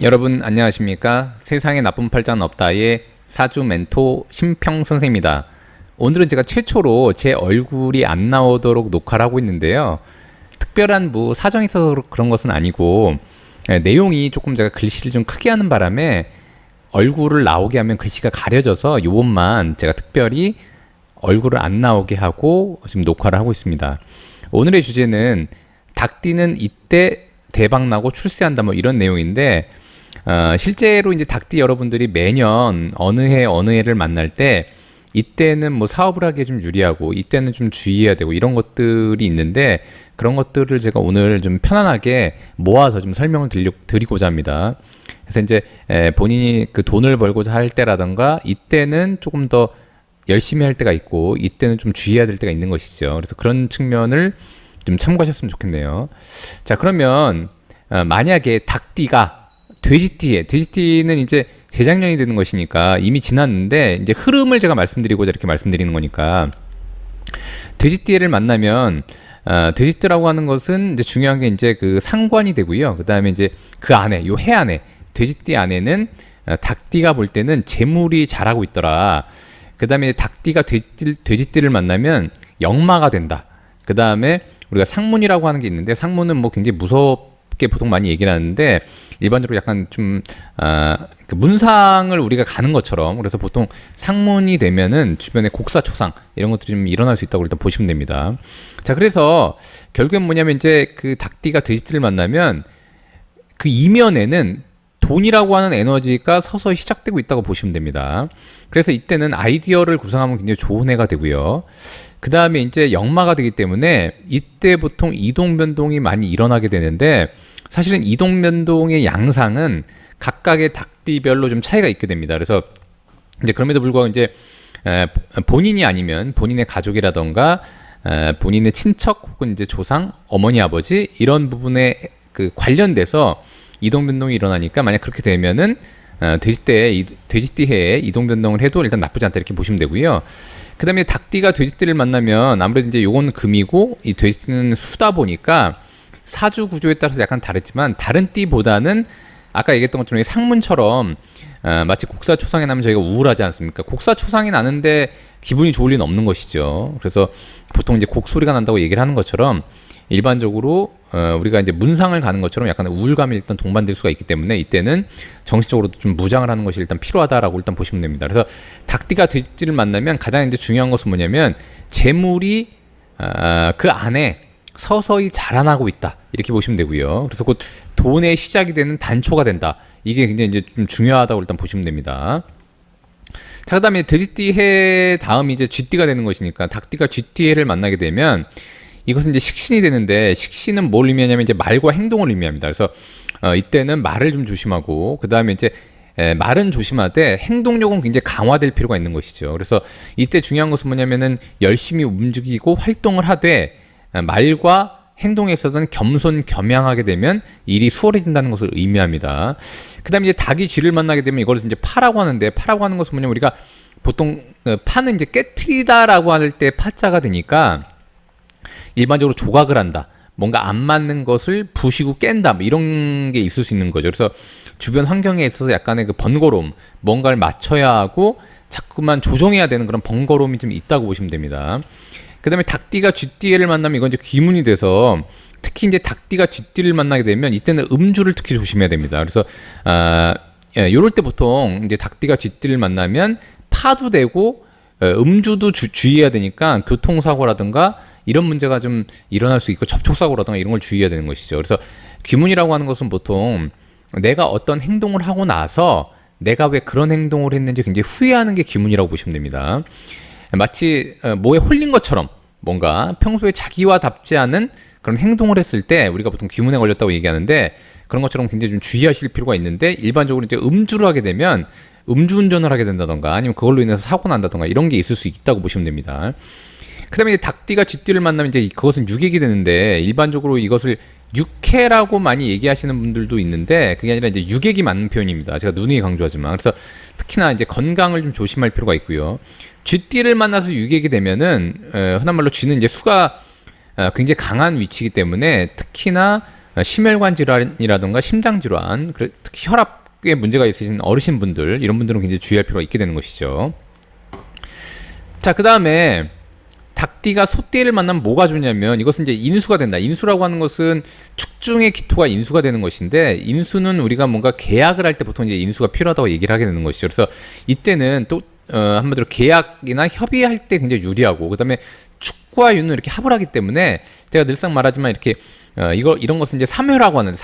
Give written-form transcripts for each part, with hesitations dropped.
여러분 안녕하십니까? 세상에 나쁜 팔자는 없다의 사주 멘토 심평 선생입니다. 오늘은 제가 최초로 제 얼굴이 안 나오도록 녹화를 하고 있는데요. 특별한 뭐 사정이 있어서 그런 것은 아니고 내용이 조금 제가 글씨를 좀 크게 하는 바람에 얼굴을 나오게 하면 글씨가 가려져서 요것만 제가 특별히 얼굴을 안 나오게 하고 지금 녹화를 하고 있습니다. 오늘의 주제는 닭띠는 이때 대박나고 출세한다 뭐 이런 내용인데 실제로 이제 닭띠 여러분들이 매년 어느 해 어느 해를 만날 때 이때는 뭐 사업을 하기에 좀 유리하고 이때는 좀 주의해야 되고 이런 것들이 있는데 그런 것들을 제가 오늘 좀 편안하게 모아서 좀 설명을 드리고자 합니다. 그래서 이제 본인이 그 돈을 벌고자 할 때라던가 이때는 조금 더 열심히 할 때가 있고 이때는 좀 주의해야 될 때가 있는 것이죠. 그래서 그런 측면을 좀 참고하셨으면 좋겠네요. 자, 그러면 만약에 닭띠가 돼지띠는 이제 재작년이 되는 것이니까 이미 지났는데 이제 흐름을 제가 말씀드리고자 이렇게 말씀드리는 거니까 돼지띠를 만나면 돼지띠라고 하는 것은 이제 중요한 게 이제 그 상관이 되고요. 그 다음에 이제 그 안에 요 해 안에 돼지띠 안에는 닭띠가 볼 때는 재물이 자라고 있더라. 그 다음에 닭띠가 돼지띠를 만나면 역마가 된다. 그 다음에 우리가 상문이라고 하는 게 있는데 상문은 뭐 굉장히 무섭게 보통 많이 얘기를 하는데 일반적으로 약간 좀 그 문상을 우리가 가는 것처럼 그래서 보통 상문이 되면은 주변에 곡사초상 이런 것들이 좀 일어날 수 있다고 일단 보시면 됩니다. 자, 그래서 결국엔 뭐냐면 이제 그 닭띠가 돼지띠를 만나면 그 이면에는 돈이라고 하는 에너지가 서서히 시작되고 있다고 보시면 됩니다. 그래서 이때는 아이디어를 구상하면 굉장히 좋은 해가 되고요. 그 다음에 이제 역마가 되기 때문에 이때 보통 이동 변동이 많이 일어나게 되는데 사실은 이동 변동의 양상은 각각의 닭띠별로 좀 차이가 있게 됩니다. 그래서 이제 그럼에도 불구하고 이제 본인이 아니면 본인의 가족이라던가 본인의 친척 혹은 이제 조상, 어머니, 아버지 이런 부분에 그 관련돼서 이동 변동이 일어나니까 만약 그렇게 되면은 돼지띠 해에 이동 변동을 해도 일단 나쁘지 않다 이렇게 보시면 되고요. 그 다음에 닭띠가 돼지띠를 만나면 아무래도 이제 요건 금이고 이 돼지띠는 수다 보니까 사주 구조에 따라서 약간 다르지만 다른 띠보다는 아까 얘기했던 것처럼 상문처럼 마치 곡사초상이 나면 저희가 우울하지 않습니까? 곡사초상이 나는데 기분이 좋을 리는 없는 것이죠. 그래서 보통 이제 곡소리가 난다고 얘기를 하는 것처럼 일반적으로 우리가 이제 문상을 가는 것처럼 약간 우울감이 일단 동반될 수가 있기 때문에 이때는 정신적으로도 좀 무장을 하는 것이 일단 필요하다라고 일단 보시면 됩니다. 그래서 닭띠가 돼지띠를 만나면 가장 이제 중요한 것은 뭐냐면 재물이 그 안에 서서히 자라나고 있다 이렇게 보시면 되고요. 그래서 곧 돈의 시작이 되는 단초가 된다. 이게 굉장히 이제 좀 중요하다고 일단 보시면 됩니다. 자, 그다음에 돼지띠 해 다음이 이제 쥐띠가 되는 것이니까 닭띠가 쥐띠 해를 만나게 되면 이것은 이제 식신이 되는데 식신은 뭘 의미하냐면 이제 말과 행동을 의미합니다. 그래서 이때는 말을 좀 조심하고 그 다음에 이제 말은 조심하되 행동력은 굉장히 강화될 필요가 있는 것이죠. 그래서 이때 중요한 것은 뭐냐면은 열심히 움직이고 활동을 하되 말과 행동에 있어서는 겸손겸양하게 되면 일이 수월해진다는 것을 의미합니다. 그 다음에 이제 닭이 쥐를 만나게 되면 이걸 이제 파라고 하는데 파라고 하는 것은 뭐냐면 우리가 보통 파는 이제 깨트리다라고 할 때 파자가 되니까 일반적으로 조각을 한다. 뭔가 안 맞는 것을 부시고 깬다. 뭐 이런 게 있을 수 있는 거죠. 그래서 주변 환경에 있어서 약간의 그 번거로움, 뭔가를 맞춰야 하고 자꾸만 조정해야 되는 그런 번거로움이 좀 있다고 보시면 됩니다. 그 다음에 닭띠가 쥐띠를 만나면 이건 이제 귀문이 돼서 특히 이제 닭띠가 쥐띠를 만나게 되면 이때는 음주를 특히 조심해야 됩니다. 그래서 요럴 때 보통 이제 닭띠가 쥐띠를 만나면 파도 되고 음주도 주의해야 되니까 교통사고라든가 이런 문제가 좀 일어날 수 있고 접촉사고라든가 이런 걸 주의해야 되는 것이죠. 그래서 귀문이라고 하는 것은 보통 내가 어떤 행동을 하고 나서 내가 왜 그런 행동을 했는지 굉장히 후회하는 게 귀문이라고 보시면 됩니다. 마치 뭐에 홀린 것처럼 뭔가 평소에 자기와 답지 않은 그런 행동을 했을 때 우리가 보통 귀문에 걸렸다고 얘기하는데 그런 것처럼 굉장히 좀 주의하실 필요가 있는데 일반적으로 이제 음주를 하게 되면 음주운전을 하게 된다던가 아니면 그걸로 인해서 사고 난다던가 이런 게 있을 수 있다고 보시면 됩니다. 그 다음에 닭띠가 쥐띠를 만나면 이제 그것은 유객이 되는데 일반적으로 이것을 육해라고 많이 얘기하시는 분들도 있는데 그게 아니라 이제 유객이 맞는 표현입니다. 제가 누누이 강조하지만 그래서 특히나 이제 건강을 좀 조심할 필요가 있고요. 쥐띠를 만나서 유객이 되면은 흔한 말로 쥐는 이제 수가 굉장히 강한 위치이기 때문에 특히나 심혈관 질환이라든가 심장 질환, 특히 혈압에 문제가 있으신 어르신분들, 이런 분들은 굉장히 주의할 필요가 있게 되는 것이죠. 자, 그 다음에 닭띠가 소띠를 만나면 뭐가 좋냐면, 이것은 이제 인수가 된다. 인수라고 하는 것은 축중의 기토가 인수가 되는 것인데, 인수는 우리가 뭔가 계약을 할 때 보통 이제 인수가 필요하다고 얘기를 하게 되는 것이죠. 그래서 이때는 또 한마디로 계약이나 협의할 때 굉장히 유리하고, 그 다음에 축과 윤은 이렇게 합을 하기 때문에, 제가 늘상 말하지만 이렇게 이런 것은 이제 삼회라고 하는데,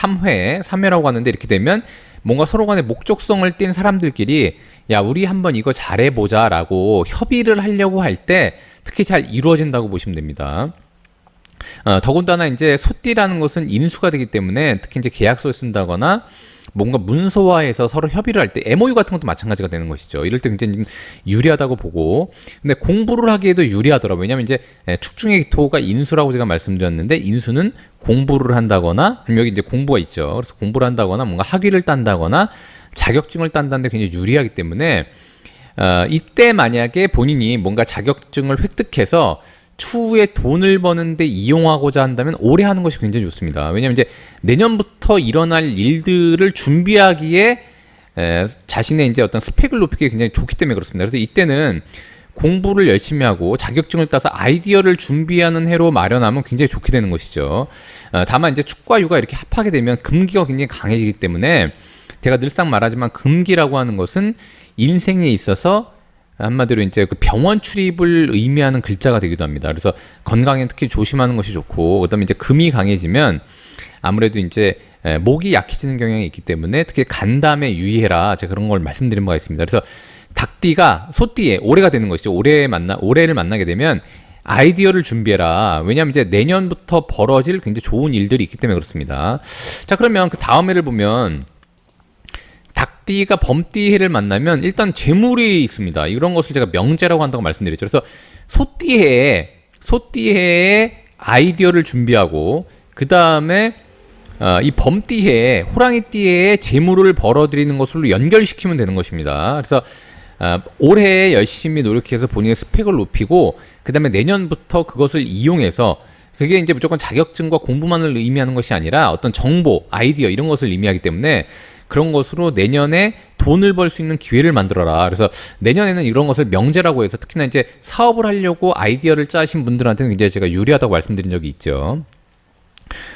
삼회라고 하는데, 이렇게 되면 뭔가 서로 간에 목적성을 띈 사람들끼리 야, 우리 한번 이거 잘해보자라고 협의를 하려고 할 때 특히 잘 이루어진다고 보시면 됩니다. 더군다나 이제 소띠라는 것은 인수가 되기 때문에 특히 이제 계약서를 쓴다거나 뭔가 문서화해서 서로 협의를 할 때 MOU 같은 것도 마찬가지가 되는 것이죠. 이럴 때 굉장히 유리하다고 보고, 근데 공부를 하기에도 유리하더라고요. 왜냐하면 이제 축중의 기토가 인수라고 제가 말씀드렸는데, 인수는 공부를 한다거나 아니면 여기 이제 공부가 있죠. 그래서 공부를 한다거나 뭔가 학위를 딴다거나 자격증을 딴다는데 굉장히 유리하기 때문에 이때 만약에 본인이 뭔가 자격증을 획득해서 추후에 돈을 버는데 이용하고자 한다면 올해 하는 것이 굉장히 좋습니다. 왜냐하면 이제 내년부터 일어날 일들을 준비하기에 자신의 이제 어떤 스펙을 높이기 굉장히 좋기 때문에 그렇습니다. 그래서 이때는 공부를 열심히 하고 자격증을 따서 아이디어를 준비하는 해로 마련하면 굉장히 좋게 되는 것이죠. 다만 이제 축과 유가 이렇게 합하게 되면 금기가 굉장히 강해지기 때문에, 제가 늘상 말하지만 금기라고 하는 것은 인생에 있어서 한마디로 이제 그 병원 출입을 의미하는 글자가 되기도 합니다. 그래서 건강에 특히 조심하는 것이 좋고, 그다음에 이제 금이 강해지면 아무래도 이제 목이 약해지는 경향이 있기 때문에 특히 간담에 유의해라. 제가 그런 걸 말씀드린 바가 있습니다. 그래서 닭띠가 소띠에 올해가 되는 것이죠. 올해를 만나게 되면 아이디어를 준비해라. 왜냐하면 이제 내년부터 벌어질 굉장히 좋은 일들이 있기 때문에 그렇습니다. 자, 그러면 그 다음 해를 보면 닭띠가 범띠해를 만나면 일단 재물이 있습니다. 이런 것을 제가 명제라고 한다고 말씀드렸죠. 그래서 소띠해에 아이디어를 준비하고, 그 다음에 이 범띠해에 호랑이띠해에 재물을 벌어들이는 것으로 연결시키면 되는 것입니다. 그래서 올해 열심히 노력해서 본인의 스펙을 높이고, 그 다음에 내년부터 그것을 이용해서, 그게 이제 무조건 자격증과 공부만을 의미하는 것이 아니라 어떤 정보, 아이디어 이런 것을 의미하기 때문에 그런 것으로 내년에 돈을 벌 수 있는 기회를 만들어라. 그래서 내년에는 이런 것을 명제라고 해서 특히나 이제 사업을 하려고 아이디어를 짜신 분들한테는 굉장히 제가 유리하다고 말씀드린 적이 있죠.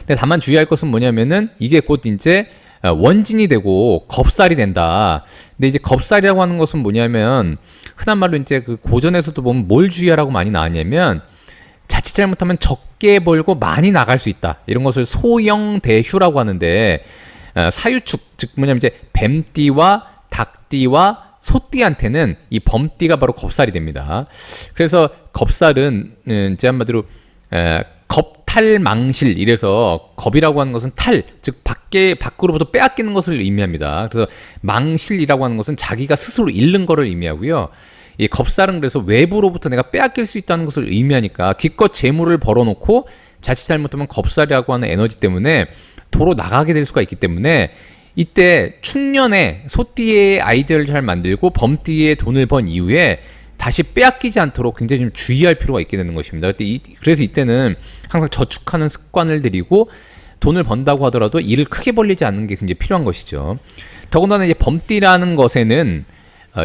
근데 다만 주의할 것은 뭐냐면은 이게 곧 이제 원진이 되고 겁살이 된다. 근데 이제 겁살이라고 하는 것은 뭐냐면 흔한 말로 이제 그 고전에서도 보면 뭘 주의하라고 많이 나왔냐면, 자칫 잘못하면 적게 벌고 많이 나갈 수 있다. 이런 것을 소영대휴라고 하는데, 사유축, 즉 뭐냐면 이제 뱀띠와 닭띠와 소띠한테는 이 범띠가 바로 겁살이 됩니다. 그래서 겁살은 이제 한마디로 겁탈망실, 이래서 겁이라고 하는 것은 탈, 즉 밖으로부터 빼앗기는 것을 의미합니다. 그래서 망실이라고 하는 것은 자기가 스스로 잃는 것을 의미하고요. 이 겁살은 그래서 외부로부터 내가 빼앗길 수 있다는 것을 의미하니까 기껏 재물을 벌어놓고 자칫 잘못하면 겁살이라고 하는 에너지 때문에 도로 나가게 될 수가 있기 때문에, 이때 축년에 소띠의 아이디어를 잘 만들고 범띠의 돈을 번 이후에 다시 빼앗기지 않도록 굉장히 좀 주의할 필요가 있게 되는 것입니다. 그래서 이때는 항상 저축하는 습관을 들이고 돈을 번다고 하더라도 일을 크게 벌리지 않는 게 굉장히 필요한 것이죠. 더군다나 이제 범띠라는 것에는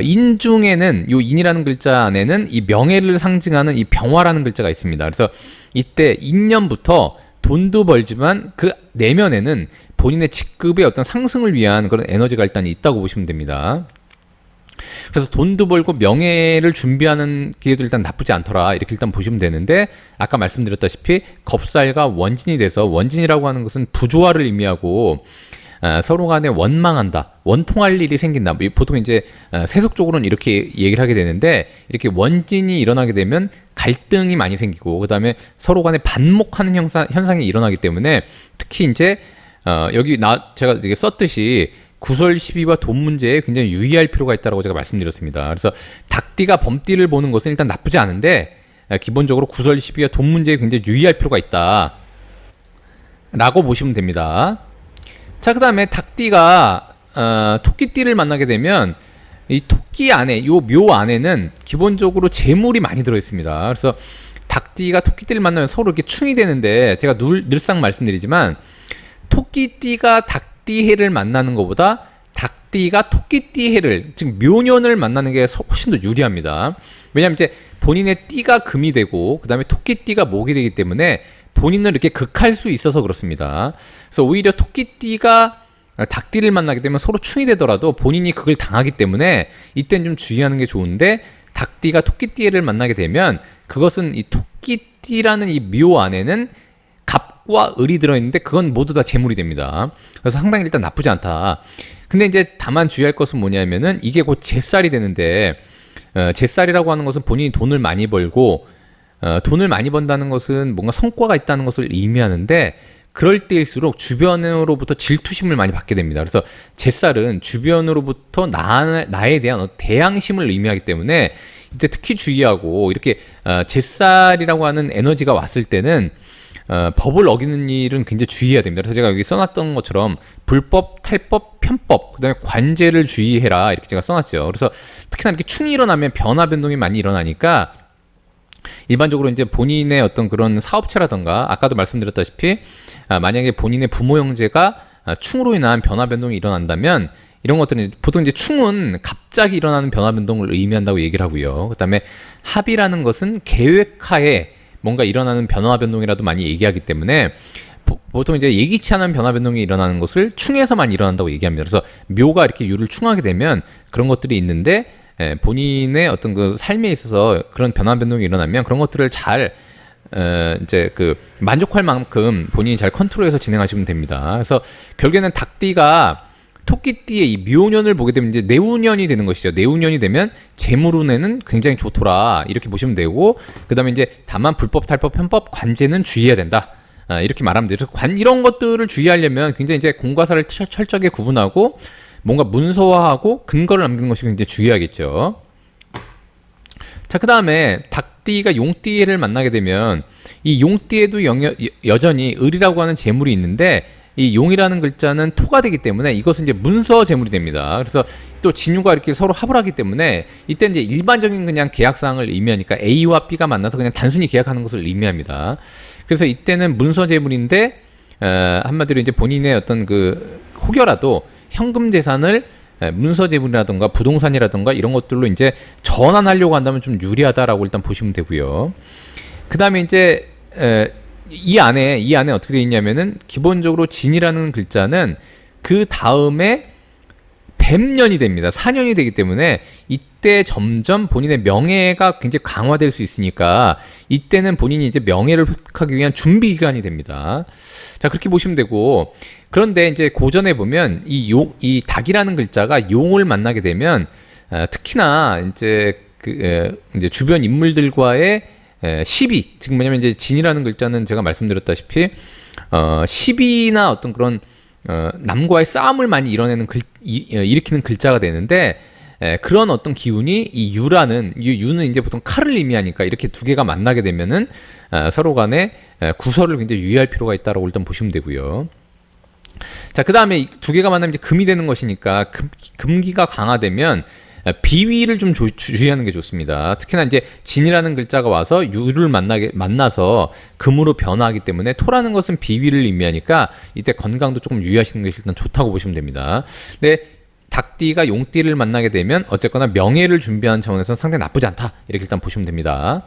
인 중에는 요 인이라는 글자 안에는 이 명예를 상징하는 이 병화라는 글자가 있습니다. 그래서 이때 인년부터 돈도 벌지만 그 내면에는 본인의 직급의 어떤 상승을 위한 그런 에너지가 일단 있다고 보시면 됩니다. 그래서 돈도 벌고 명예를 준비하는 기회도 일단 나쁘지 않더라, 이렇게 일단 보시면 되는데, 아까 말씀드렸다시피 겁살과 원진이 돼서, 원진이라고 하는 것은 부조화를 의미하고 서로 간에 원망한다, 원통할 일이 생긴다. 보통 이제 세속적으로는 이렇게 얘기를 하게 되는데, 이렇게 원진이 일어나게 되면 갈등이 많이 생기고, 그 다음에 서로 간에 반목하는 현상이 일어나기 때문에, 특히 이제 여기 제가 이게 썼듯이 구설 시비와 돈 문제에 굉장히 유의할 필요가 있다고 제가 말씀드렸습니다. 그래서 닭띠가 범띠를 보는 것은 일단 나쁘지 않은데, 기본적으로 구설 시비와 돈 문제에 굉장히 유의할 필요가 있다 라고 보시면 됩니다. 자, 그 다음에 닭띠가 토끼띠를 만나게 되면 이 토끼 안에, 요 묘 안에는 기본적으로 재물이 많이 들어있습니다. 그래서 닭띠가 토끼띠를 만나면 서로 이렇게 충이 되는데, 제가 늘상 말씀드리지만 토끼띠가 닭띠해를 만나는 것보다 닭띠가 토끼띠해를, 즉 묘년을 만나는 게 훨씬 더 유리합니다. 왜냐하면 이제 본인의 띠가 금이 되고 그 다음에 토끼띠가 목이 되기 때문에 본인을 이렇게 극할 수 있어서 그렇습니다. 그래서 오히려 토끼띠가 닭띠를 만나게 되면 서로 충이 되더라도 본인이 그걸 당하기 때문에 이때는 좀 주의하는 게 좋은데, 닭띠가 토끼띠를 만나게 되면 그것은 이 토끼띠라는 이 묘 안에는 갑과 을이 들어있는데 그건 모두 다 재물이 됩니다. 그래서 상당히 일단 나쁘지 않다. 근데 이제 다만 주의할 것은 뭐냐면은 이게 곧 제살이 되는데, 제살이라고 하는 것은 본인이 돈을 많이 벌고 돈을 많이 번다는 것은 뭔가 성과가 있다는 것을 의미하는데, 그럴 때일수록 주변으로부터 질투심을 많이 받게 됩니다. 그래서 제살은 주변으로부터 나에 대한 대항심을 의미하기 때문에 이때 특히 주의하고, 이렇게 제살이라고 하는 에너지가 왔을 때는 법을 어기는 일은 굉장히 주의해야 됩니다. 그래서 제가 여기 써놨던 것처럼 불법, 탈법, 편법, 그 다음에 관제를 주의해라 이렇게 제가 써놨죠. 그래서 특히나 이렇게 충이 일어나면 변화 변동이 많이 일어나니까 일반적으로 이제 본인의 어떤 그런 사업체라던가, 아까도 말씀드렸다시피 만약에 본인의 부모 형제가 충으로 인한 변화 변동이 일어난다면, 이런 것들은 보통 이제 충은 갑자기 일어나는 변화 변동을 의미한다고 얘기를 하고요. 그다음에 합이라는 것은 계획하에 뭔가 일어나는 변화 변동이라도 많이 얘기하기 때문에 보통 이제 예기치 않은 변화 변동이 일어나는 것을 충에서만 일어난다고 얘기합니다. 그래서 묘가 이렇게 유를 충하게 되면 그런 것들이 있는데, 본인의 어떤 그 삶에 있어서 그런 변화 변동이 일어나면 그런 것들을 잘 이제 그 만족할 만큼 본인이 잘 컨트롤해서 진행하시면 됩니다. 그래서 결국에는 닭띠가 토끼띠의 이 묘년을 보게 되면 이제 내우년이 되는 것이죠. 내우년이 되면 재물운에는 굉장히 좋더라 이렇게 보시면 되고, 그 다음에 이제 다만 불법, 탈법, 편법, 관제는 주의해야 된다. 이렇게 말하면 돼요. 그래서 이런 것들을 주의하려면 굉장히 이제 공과사를 철저하게 구분하고 뭔가 문서화하고 근거를 남기는 것이 굉장히 중요하겠죠. 자, 그 다음에 닭띠가 용띠를 만나게 되면 이 용띠에도 여전히 을이라고 하는 재물이 있는데, 이 용이라는 글자는 토가 되기 때문에 이것은 이제 문서 재물이 됩니다. 그래서 또 진유가 이렇게 서로 합을 하기 때문에 이때 이제 일반적인 그냥 계약사항을 의미하니까 A와 B가 만나서 그냥 단순히 계약하는 것을 의미합니다. 그래서 이때는 문서 재물인데, 한마디로 이제 본인의 어떤 그 혹여라도 현금 재산을 문서 재물이라든가 부동산이라든가 이런 것들로 이제 전환하려고 한다면 좀 유리하다라고 일단 보시면 되고요. 그 다음에 이제 이 안에 어떻게 되어 있냐면은 기본적으로 진이라는 글자는 그 다음에 뱀년이 됩니다. 4년이 되기 때문에 이때 점점 본인의 명예가 굉장히 강화될 수 있으니까 이때는 본인이 이제 명예를 획득하기 위한 준비 기간이 됩니다. 자, 그렇게 보시면 되고, 그런데 이제 고전에 보면 이 닭이라는 글자가 용을 만나게 되면 특히나 이제 이제 주변 인물들과의 시비, 즉 뭐냐면 이제 진이라는 글자는 제가 말씀드렸다시피 시비나 어떤 그런 남과의 싸움을 많이 일으키는 글자가 되는데, 그런 어떤 기운이 이 유는 이제 보통 칼을 의미하니까 이렇게 두 개가 만나게 되면은 서로 간에 구설을 굉장히 유의할 필요가 있다라고 일단 보시면 되고요. 자, 그 다음에 두 개가 만나면 이제 금이 되는 것이니까 금기가 강화되면 비위를 좀 주의하는 게 좋습니다. 특히나 이제 진이라는 글자가 와서 유를 만나서 금으로 변화하기 때문에 토라는 것은 비위를 의미하니까 이때 건강도 조금 유의하시는 것이 일단 좋다고 보시면 됩니다. 근데 닭띠가 용띠를 만나게 되면 어쨌거나 명예를 준비하는 차원에서는 상당히 나쁘지 않다 이렇게 일단 보시면 됩니다.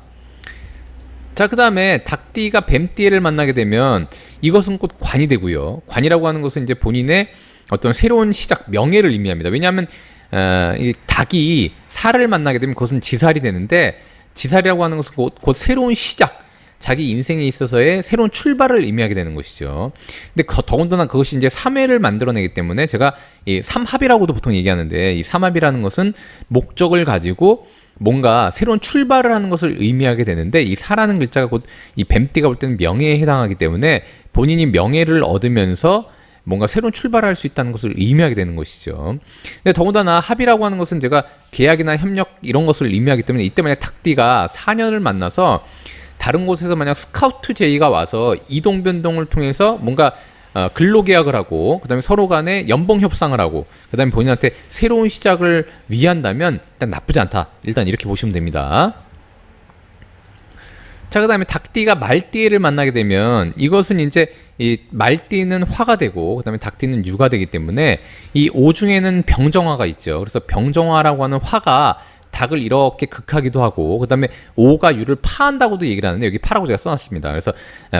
자, 그 다음에 닭띠가 뱀띠를 만나게 되면 이것은 곧 관이 되고요. 관이라고 하는 것은 이제 본인의 어떤 새로운 시작, 명예를 의미합니다. 왜냐하면 이 닭이 살을 만나게 되면 그것은 지살이 되는데, 지살이라고 하는 것은 곧 새로운 시작, 자기 인생에 있어서의 새로운 출발을 의미하게 되는 것이죠. 근데 더군다나 그것이 이제 삼회를 만들어내기 때문에 제가 이 삼합이라고도 보통 얘기하는데, 이 삼합이라는 것은 목적을 가지고 뭔가 새로운 출발을 하는 것을 의미하게 되는데, 이 사라는 글자가 곧 이 뱀띠가 볼 때는 명예에 해당하기 때문에 본인이 명예를 얻으면서 뭔가 새로운 출발을 할 수 있다는 것을 의미하게 되는 것이죠. 근데 더군다나 합이라고 하는 것은 제가 계약이나 협력 이런 것을 의미하기 때문에 이때 만약 닭띠가 4년을 만나서 다른 곳에서 만약 스카우트 제의가 와서 이동 변동을 통해서 뭔가 근로계약을 하고 그 다음에 서로 간에 연봉 협상을 하고 그 다음에 본인한테 새로운 시작을 위한다면 일단 나쁘지 않다. 일단 이렇게 보시면 됩니다. 자, 그 다음에 닭띠가 말띠를 만나게 되면 이것은 이제 이 말띠는 화가 되고 그다음에 닭띠는 유가 되기 때문에 이 오중에는 병정화가 있죠. 그래서 병정화라고 하는 화가 닭을 이렇게 극하기도 하고 그다음에 오가 유를 파한다고도 얘기를 하는데 여기 파라고 제가 써놨습니다. 그래서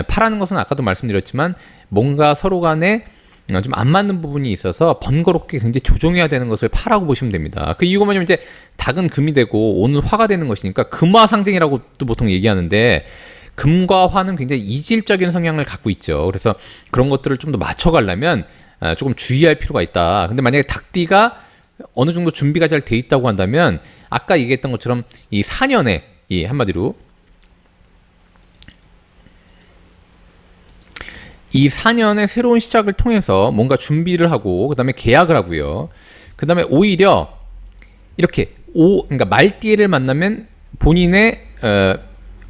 파라는 것은 아까도 말씀드렸지만 뭔가 서로 간에 좀 안 맞는 부분이 있어서 번거롭게 굉장히 조정해야 되는 것을 파라고 보시면 됩니다. 그 이유가 뭐냐면 이제 닭은 금이 되고 오는 화가 되는 것이니까 금화 상징이라고 또 보통 얘기하는데 금과 화는 굉장히 이질적인 성향을 갖고 있죠. 그래서 그런 것들을 좀 더 맞춰가려면 조금 주의할 필요가 있다. 근데 만약에 닭띠가 어느 정도 준비가 잘 돼 있다고 한다면 아까 얘기했던 것처럼 이 4년에 이 한마디로 이 4년의 새로운 시작을 통해서 뭔가 준비를 하고 그다음에 계약을 하고요. 그다음에 오히려 이렇게 그러니까 말띠를 만나면 본인의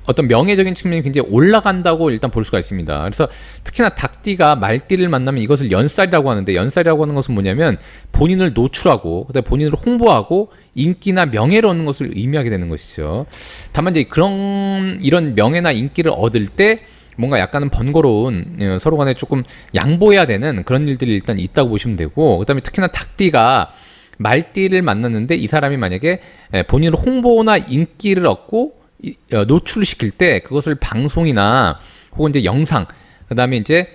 어떤 명예적인 측면이 굉장히 올라간다고 일단 볼 수가 있습니다. 그래서 특히나 닭띠가 말띠를 만나면 이것을 연살이라고 하는데 연살이라고 하는 것은 뭐냐면 본인을 노출하고 그다음에 본인을 홍보하고 인기나 명예를 얻는 것을 의미하게 되는 것이죠. 다만 이제 이런 명예나 인기를 얻을 때 뭔가 약간은 번거로운 서로 간에 조금 양보해야 되는 그런 일들이 일단 있다고 보시면 되고 그다음에 특히나 닭띠가 말띠를 만났는데 이 사람이 만약에 본인을 홍보나 인기를 얻고 노출을 시킬 때 그것을 방송이나 혹은 이제 영상 그다음에 이제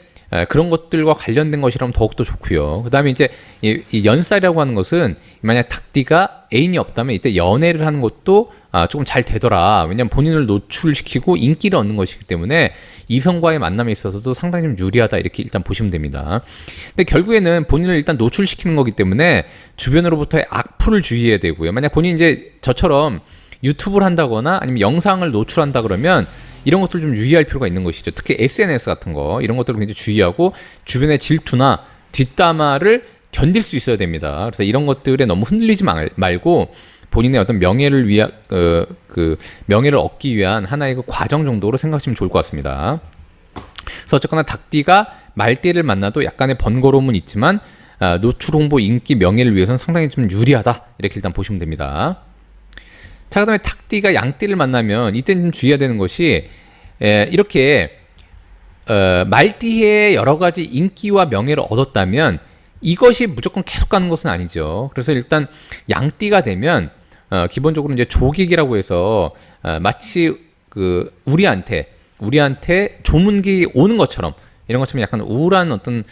그런 것들과 관련된 것이라면 더욱더 좋고요. 그다음에 이제 이 연살이라고 하는 것은 만약 닭띠가 애인이 없다면 이때 연애를 하는 것도 조금 잘 되더라. 왜냐하면 본인을 노출시키고 인기를 얻는 것이기 때문에 이성과의 만남에 있어서도 상당히 좀 유리하다 이렇게 일단 보시면 됩니다. 근데 결국에는 본인을 일단 노출시키는 거기 때문에 주변으로부터의 악플을 주의해야 되고요. 만약 본인이 이제 저처럼 유튜브를 한다거나 아니면 영상을 노출한다 그러면 이런 것들 좀 유의할 필요가 있는 것이죠. 특히 SNS 같은 거 이런 것들을 굉장히 주의하고 주변의 질투나 뒷담화를 견딜 수 있어야 됩니다. 그래서 이런 것들에 너무 흔들리지 말고 본인의 어떤 명예를 명예를 얻기 위한 하나의 그 과정 정도로 생각하시면 좋을 것 같습니다. 그래서 어쨌거나 닭띠가 말띠를 만나도 약간의 번거로움은 있지만 노출 홍보, 인기, 명예를 위해서는 상당히 좀 유리하다 이렇게 일단 보시면 됩니다. 자, 그다음에 닭띠가 양띠를 만나면 이때는 좀 주의해야 되는 것이 이렇게 말띠에 여러 가지 인기와 명예를 얻었다면 이것이 무조건 계속 가는 것은 아니죠. 그래서 일단 양띠가 되면 기본적으로 이제 조객이라고 해서 마치 그 우리한테 조문기 오는 것처럼 이런 것처럼 약간 우울한 어떤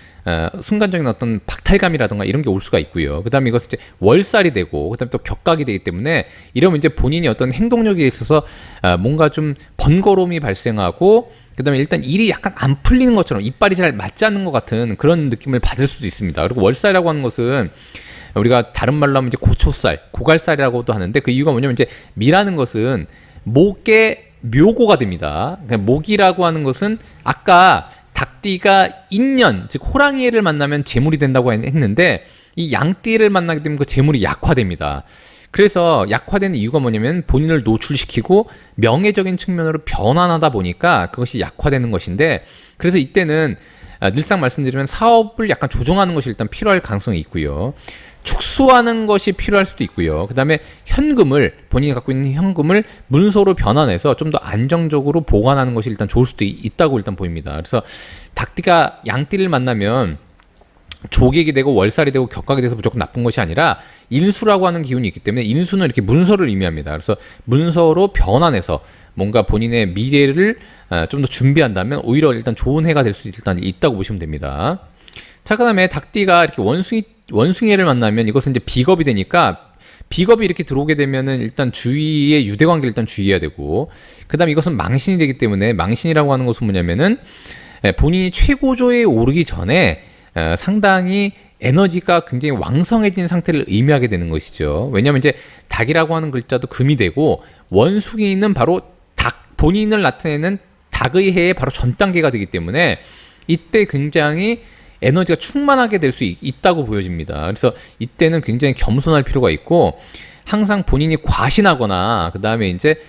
순간적인 어떤 박탈감이라든가 이런 게 올 수가 있고요. 그다음에 이것이 이제 월살이 되고 그다음에 또 격각이 되기 때문에 이러면 이제 본인이 어떤 행동력에 있어서 뭔가 좀 번거로움이 발생하고 그다음에 일단 일이 약간 안 풀리는 것처럼 이빨이 잘 맞지 않는 것 같은 그런 느낌을 받을 수도 있습니다. 그리고 월살이라고 하는 것은 우리가 다른 말로 하면 이제 고초살, 고갈살이라고도 하는데 그 이유가 뭐냐면 이제 미라는 것은 목의 묘고가 됩니다. 그러니까 목이라고 하는 것은 아까 닭띠가 인년, 즉 호랑이를 만나면 재물이 된다고 했는데 이 양띠를 만나게 되면 그 재물이 약화됩니다. 그래서 약화되는 이유가 뭐냐면 본인을 노출시키고 명예적인 측면으로 변환하다 보니까 그것이 약화되는 것인데 그래서 이때는 늘상 말씀드리면 사업을 약간 조정하는 것이 일단 필요할 가능성이 있고요. 축소하는 것이 필요할 수도 있고요. 그 다음에 현금을 본인이 갖고 있는 현금을 문서로 변환해서 좀 더 안정적으로 보관하는 것이 일단 좋을 수도 있다고 일단 보입니다. 그래서 닭띠가 양띠를 만나면 조객이 되고 월살이 되고 격각이 돼서 무조건 나쁜 것이 아니라 인수라고 하는 기운이 있기 때문에 인수는 이렇게 문서를 의미합니다. 그래서 문서로 변환해서 뭔가 본인의 미래를 좀 더 준비한다면 오히려 일단 좋은 해가 될 수 일단 있다고 보시면 됩니다. 자, 그다음에 닭띠가 이렇게 원숭이를 만나면 이것은 이제 비겁이 되니까 비겁이 이렇게 들어오게 되면은 일단 주위의 유대관계를 일단 주의해야 되고 그다음에 이것은 망신이 되기 때문에 망신이라고 하는 것은 뭐냐면은 본인이 최고조에 오르기 전에 상당히 에너지가 굉장히 왕성해진 상태를 의미하게 되는 것이죠. 왜냐하면 이제 닭이라고 하는 글자도 금이 되고 원숭이는 바로 본인을 나타내는 닭의 해의 바로 전 단계가 되기 때문에 이때 굉장히 에너지가 충만하게 될 수 있다고 보여집니다. 그래서 이때는 굉장히 겸손할 필요가 있고 항상 본인이 과신하거나 그 다음에 이제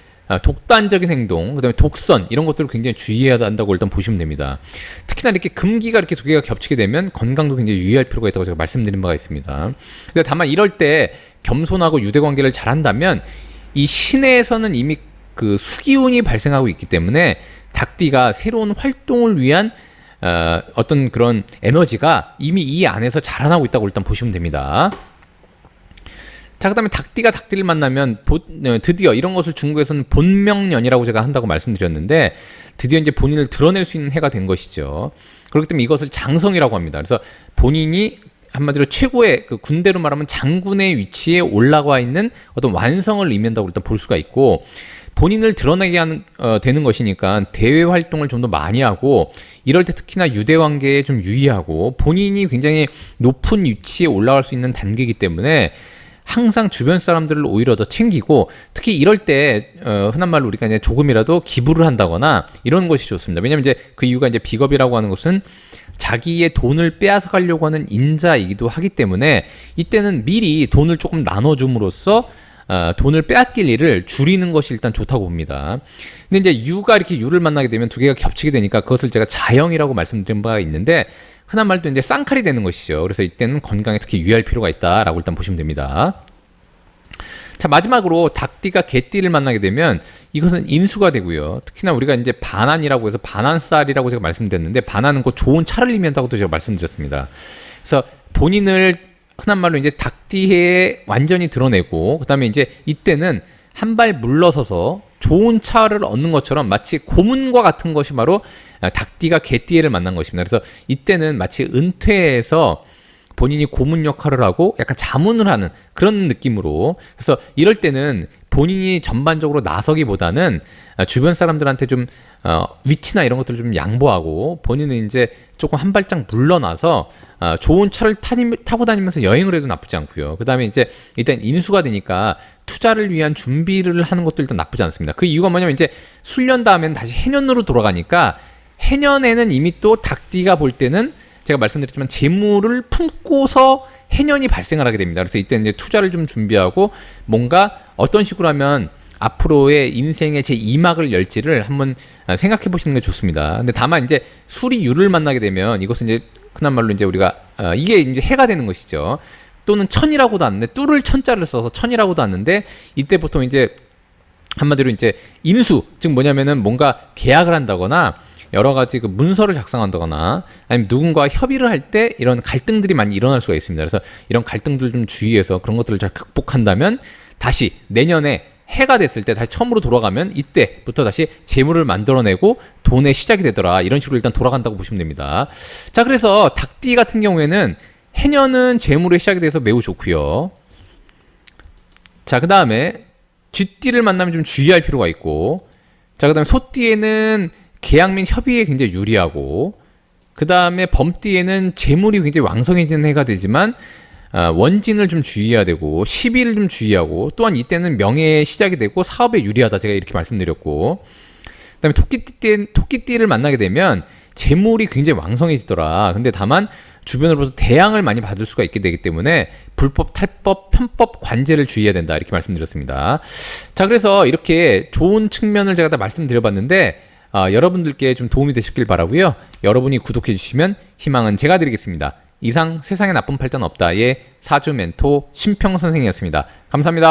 독단적인 행동, 그 다음에 독선 이런 것들을 굉장히 주의해야 한다고 일단 보시면 됩니다. 특히나 이렇게 금기가 이렇게 두 개가 겹치게 되면 건강도 굉장히 유의할 필요가 있다고 제가 말씀드린 바가 있습니다. 근데 다만 이럴 때 겸손하고 유대관계를 잘한다면 이 신에서는 이미 그 수기운이 발생하고 있기 때문에 닭띠가 새로운 활동을 위한 어떤 그런 에너지가 이미 이 안에서 자라나고 있다고 일단 보시면 됩니다. 자, 그다음에 닭띠가 닭띠를 만나면 드디어 이런 것을 중국에서는 본명년이라고 제가 한다고 말씀드렸는데, 드디어 이제 본인을 드러낼 수 있는 해가 된 것이죠. 그렇기 때문에 이것을 장성이라고 합니다. 그래서 본인이 한마디로 최고의 그 군대로 말하면 장군의 위치에 올라가 있는 어떤 완성을 의미한다고 일단 볼 수가 있고, 본인을 드러내게 하는 되는 것이니까 대외 활동을 좀 더 많이 하고, 이럴 때 특히나 유대 관계에 좀 유의하고, 본인이 굉장히 높은 위치에 올라갈 수 있는 단계이기 때문에 항상 주변 사람들을 오히려 더 챙기고, 특히 이럴 때 흔한 말로 우리가 이제 조금이라도 기부를 한다거나 이런 것이 좋습니다. 왜냐하면 이제 그 이유가 이제 비겁이라고 하는 것은 자기의 돈을 빼앗아 가려고 하는 인자이기도 하기 때문에, 이때는 미리 돈을 조금 나눠줌으로써 돈을 빼앗길 일을 줄이는 것이 일단 좋다고 봅니다. 근데 이제 유가 이렇게 유를 만나게 되면 두 개가 겹치게 되니까 그것을 제가 자형이라고 말씀드린 바가 있는데, 흔한 말도 이제 쌍칼이 되는 것이죠. 그래서 이때는 건강에 특히 유의할 필요가 있다라고 일단 보시면 됩니다. 자, 마지막으로 닭띠가 개띠를 만나게 되면 이것은 인수가 되고요. 특히나 우리가 이제 반한이라고 해서 반한살이라고 제가 말씀드렸는데, 반한은 곧 좋은 차를 의미한다고도 제가 말씀드렸습니다. 그래서 본인을 흔한 말로 이제 닭띠에 완전히 드러내고, 그다음에 이제 이때는 한 발 물러서서 좋은 차를 얻는 것처럼 마치 고문과 같은 것이 바로 닭띠가 개띠를 만난 것입니다. 그래서 이때는 마치 은퇴해서 본인이 고문 역할을 하고 약간 자문을 하는 그런 느낌으로, 그래서 이럴 때는 본인이 전반적으로 나서기보다는 주변 사람들한테 좀 위치나 이런 것들을 좀 양보하고, 본인은 이제 조금 한 발짝 물러나서 좋은 차를 타고 다니면서 여행을 해도 나쁘지 않고요. 그 다음에 이제 일단 인수가 되니까 투자를 위한 준비를 하는 것도 일단 나쁘지 않습니다. 그 이유가 뭐냐면 이제 술년 다음엔 다시 해년으로 돌아가니까, 해년에는 이미 또 닭띠가 볼 때는 제가 말씀드렸지만 재물을 품고서 해년이 발생을 하게 됩니다. 그래서 이때 이제 투자를 좀 준비하고 뭔가 어떤 식으로 하면 앞으로의 인생의 제 2막을 열지를 한번 생각해 보시는 게 좋습니다. 근데 다만 이제 술이 유를 만나게 되면 이것은 이제 흔한 말로 이제 우리가 이게 이제 해가 되는 것이죠. 또는 천이라고도 하는데, 뚫을 천자를 써서 천이라고도 하는데, 이때 보통 이제 한마디로 이제 인수, 즉 뭐냐면은 뭔가 계약을 한다거나 여러 가지 그 문서를 작성한다거나 아니면 누군가 협의를 할 때 이런 갈등들이 많이 일어날 수가 있습니다. 그래서 이런 갈등들 좀 주의해서 그런 것들을 잘 극복한다면 다시 내년에 해가 됐을 때 다시 처음으로 돌아가면 이때부터 다시 재물을 만들어내고 돈의 시작이 되더라, 이런 식으로 일단 돌아간다고 보시면 됩니다. 자, 그래서 닭띠 같은 경우에는 해년은 재물의 시작이 돼서 매우 좋고요. 자, 그 다음에 쥐띠를 만나면 좀 주의할 필요가 있고, 자, 그 다음에 소띠에는 계약 및 협의에 굉장히 유리하고, 그 다음에 범띠에는 재물이 굉장히 왕성해지는 해가 되지만 원진을 좀 주의해야 되고, 시비를 좀 주의하고, 또한 이때는 명예의 시작이 되고 사업에 유리하다, 제가 이렇게 말씀드렸고, 그 다음에 토끼띠를 만나게 되면 재물이 굉장히 왕성해지더라. 근데 다만 주변으로부터 대항을 많이 받을 수가 있게 되기 때문에 불법, 탈법, 편법 관제를 주의해야 된다, 이렇게 말씀드렸습니다. 자, 그래서 이렇게 좋은 측면을 제가 다 말씀드려봤는데 여러분들께 좀 도움이 되셨길 바라고요. 여러분이 구독해 주시면 희망은 제가 드리겠습니다. 이상 세상에 나쁜 팔자는 없다의 사주 멘토 심평 선생이었습니다. 감사합니다.